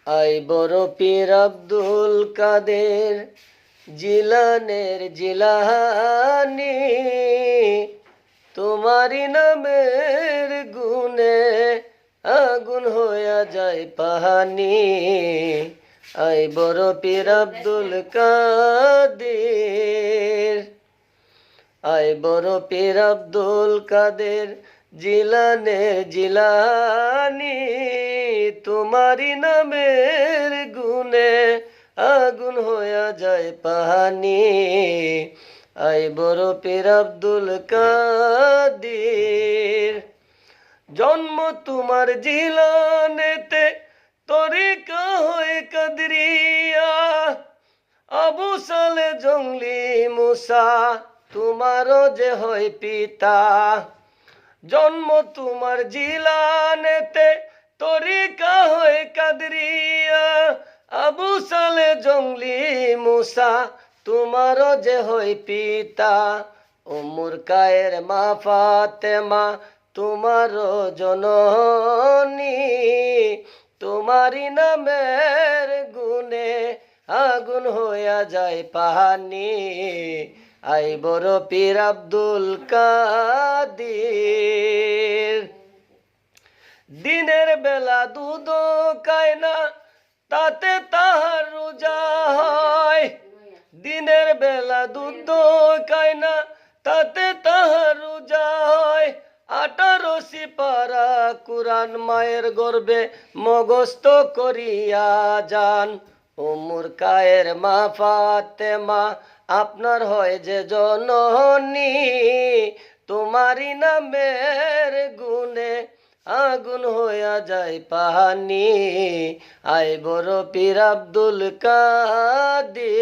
I বড় পীর আব্দুল কাদের জিলানের জিলানি, তোমারি নামের গুণে আগুন হইয়া যায় পাহানি। আই বড় পীর আব্দুল কাদের, আই বড় পীর আব্দুল কাদের জিলানের জিলানি, তোমারি নামের গুণে আগুন হইয়া যায় পাহানি। আই বড় পীর আব্দুল কাদের, জন্ম তোমার জিলানেতে তরিকা হয়ে কাদরিয়া, আবু সালে জঙ্গলি মুসা তোমারও যে হয় পিতা। জন্ম তোমার জিলানেতে তরিকা হয় কাদরিয়া, আবু সালে জঙ্গলি মুসা তোমারও যে হয় পিতা। উম্মুর কায়ের মা ফাতেমা তোমারও জননী, তোমারি নামের গুণে আগুন হইয়া যায় পাহানি। আই বড় পীর আব্দুল কাদের, দিনের বেলা দুধ খায় না তাতে তাহার রোজা হয়, দিনের বেলা দুধ খায় না তাতে তাহার রোজা হয়। 18 সিপারা কুরআন মায়ের গর্বে মগস্ত করিয়া যান। উম্মুর কায়ের মা ফাতেমা আপনার হয় যে জননী, তোমারি নামের গুণে আগুন হইয়া যায় পাহানি। আই বড় পীর আব্দুল কাদের।